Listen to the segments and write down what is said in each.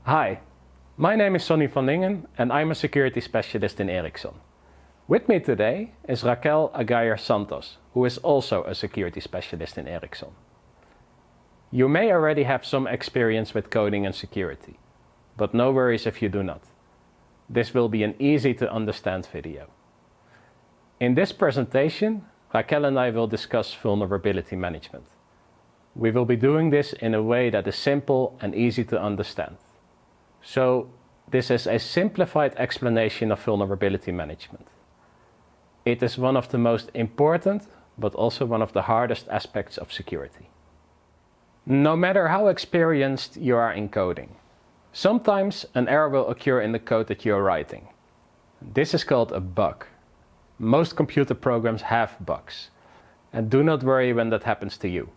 Hi, my name is Sonny van Lingen and I'm a security specialist in Ericsson. With me today is Raquel Aguiar Santos, who is also a security specialist in Ericsson. You may already have some experience with coding and security, but no worries if you do not. This will be an easy to understand video. In this presentation, Raquel and I will discuss vulnerability management. We will be doing this in a way that is simple and easy to understand. So, this is a simplified explanation of vulnerability management. It is one of the most important, but also one of the hardest aspects of security. No matter how experienced you are in coding, sometimes an error will occur in the code that you are writing. This is called a bug. Most computer programs have bugs. And do not worry when that happens to you.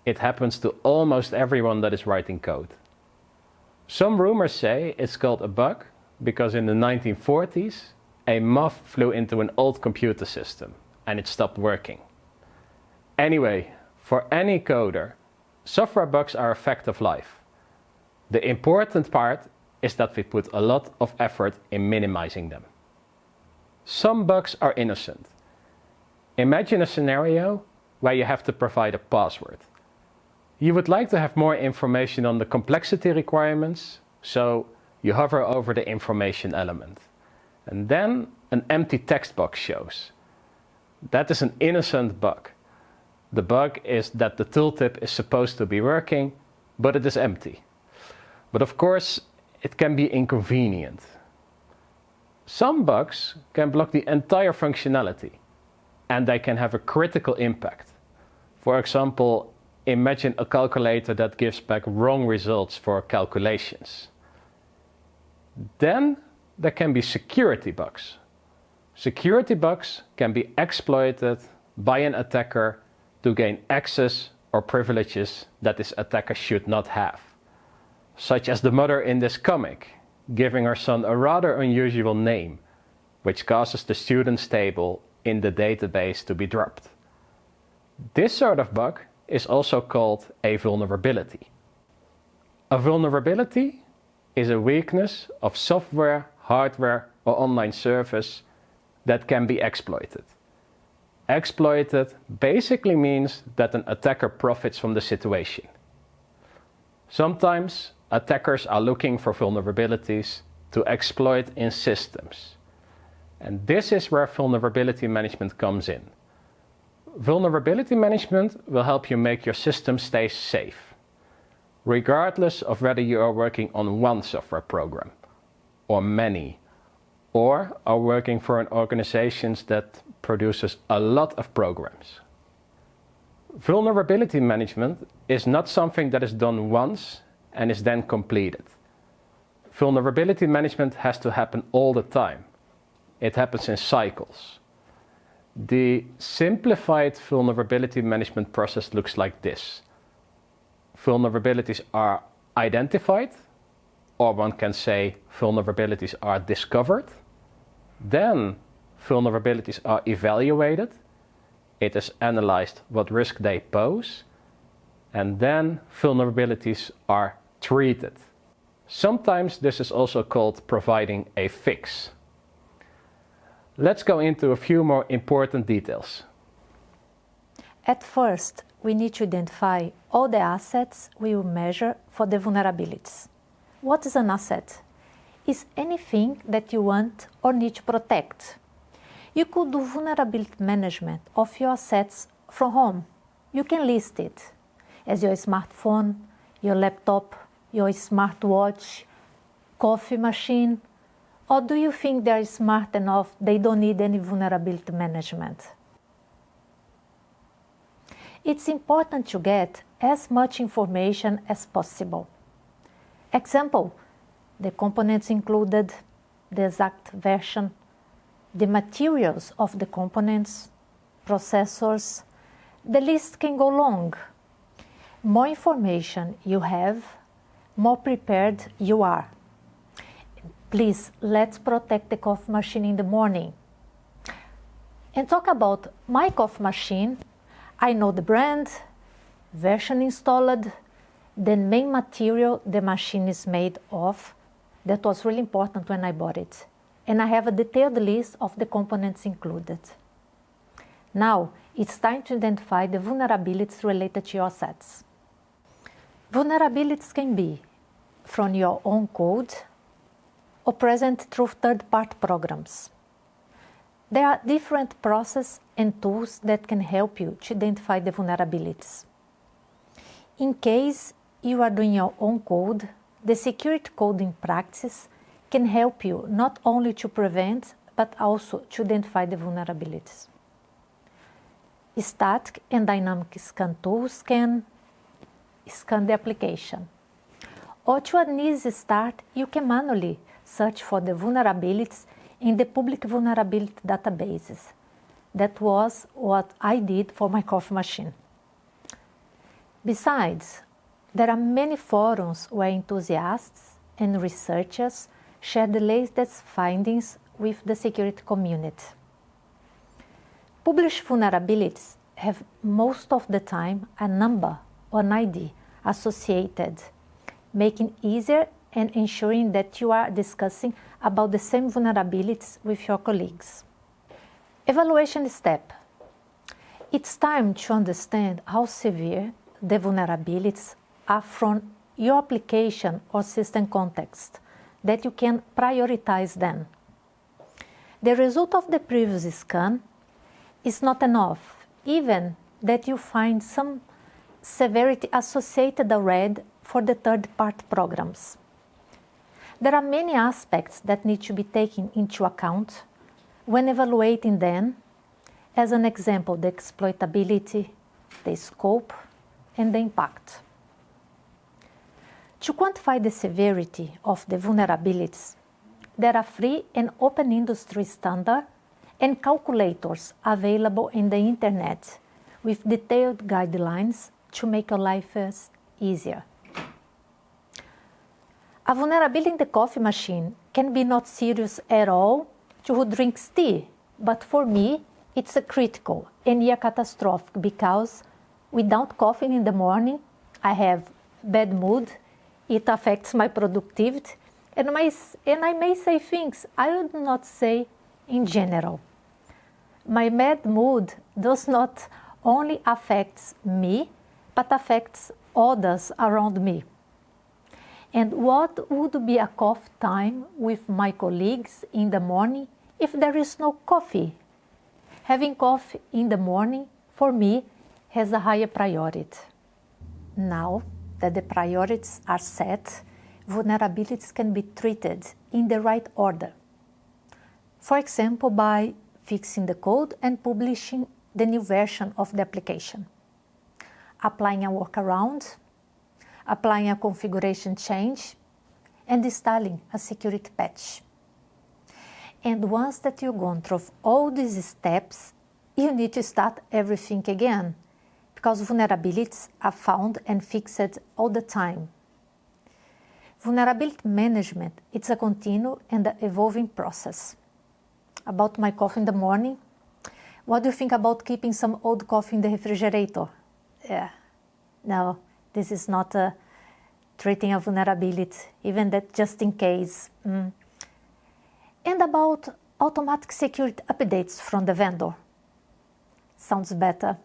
It happens to almost everyone that is writing code. Some rumors say it's called a bug because in the 1940s, a moth flew into an old computer system and it stopped working. Anyway, for any coder, software bugs are a fact of life. The important part is that we put a lot of effort in minimizing them. Some bugs are innocent. Imagine a scenario where you have to provide a password. You would like to have more information on the complexity requirements, so you hover over the information element. And then an empty text box shows. That is an innocent bug. The bug is that the tooltip is supposed to be working, but it is empty. But of course, it can be inconvenient. Some bugs can block the entire functionality, and they can have a critical impact. For example, imagine a calculator that gives back wrong results for calculations. Then there can be security bugs. Security bugs can be exploited by an attacker to gain access or privileges that this attacker should not have. Such as the mother in this comic, giving her son a rather unusual name, which causes the students table in the database to be dropped. This sort of bug is also called a vulnerability. A vulnerability is a weakness of software, hardware, or online service that can be exploited. Exploited basically means that an attacker profits from the situation. Sometimes attackers are looking for vulnerabilities to exploit in systems. And this is where vulnerability management comes in. Vulnerability management will help you make your system stay safe, regardless of whether you are working on one software program, or many, or are working for an organization that produces a lot of programs. Vulnerability management is not something that is done once and is then completed. Vulnerability management has to happen all the time. It happens in cycles. The simplified vulnerability management process looks like this. Vulnerabilities are identified, or one can say vulnerabilities are discovered. Then vulnerabilities are evaluated. It is analyzed what risk they pose. And then vulnerabilities are treated. Sometimes this is also called providing a fix. Let's go into a few more important details. At first, we need to identify all the assets we will measure for the vulnerabilities. What is an asset? It's anything that you want or need to protect. You could do vulnerability management of your assets from home. You can list it as your smartphone, your laptop, your smartwatch, coffee machine. Or do you think they are smart enough they don't need any vulnerability management? It's important to get as much information as possible. Example, the components included, the exact version, the materials of the components, processors. The list can go long. More information you have, more prepared you are. Please, let's protect the coffee machine in the morning. And talk about my coffee machine. I know the brand, version installed, the main material the machine is made of. That was really important when I bought it. And I have a detailed list of the components included. Now, it's time to identify the vulnerabilities related to your assets. Vulnerabilities can be from your own code or present through third-party programs. There are different processes and tools that can help you to identify the vulnerabilities. In case you are doing your own code, the security coding practice can help you not only to prevent, but also to identify the vulnerabilities. Static and dynamic scan tools can scan the application. Or to an easy start, you can manually search for the vulnerabilities in the public vulnerability databases. That was what I did for my coffee machine. Besides, there are many forums where enthusiasts and researchers share the latest findings with the security community. Published vulnerabilities have most of the time a number or an ID associated, making it easier and ensuring that you are discussing about the same vulnerabilities with your colleagues. Evaluation step. It's time to understand how severe the vulnerabilities are from your application or system context, that you can prioritize them. The result of the previous scan is not enough, even that you find some severity associated already for the third-party programs. There are many aspects that need to be taken into account when evaluating them, as an example, the exploitability, the scope, and the impact. To quantify the severity of the vulnerabilities, there are free and open industry standards and calculators available in the internet with detailed guidelines to make your life easier. A vulnerability in the coffee machine can be not serious at all to who drinks tea, but for me, it's a critical and near catastrophic because without coffee in the morning, I have bad mood, it affects my productivity, and I may say things I would not say in general. My bad mood does not only affect me, but affects others around me. And what would be a coffee time with my colleagues in the morning if there is no coffee? Having coffee in the morning, for me, has a higher priority. Now that the priorities are set, vulnerabilities can be treated in the right order. For example, by fixing the code and publishing the new version of the application, applying a workaround, applying a configuration change, and installing a security patch. And once that you've gone through all these steps, you need to start everything again, because vulnerabilities are found and fixed all the time. Vulnerability management, it's a continual and evolving process. About my coffee in the morning, what do you think about keeping some old coffee in the refrigerator? No, this is not treating a vulnerability, even that just in case. And about automatic security updates from the vendor. Sounds better.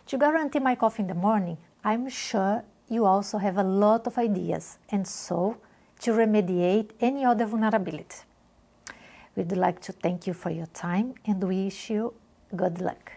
To guarantee my coffee in the morning, I'm sure you also have a lot of ideas, and so to remediate any other vulnerability. We'd like to thank you for your time and wish you good luck.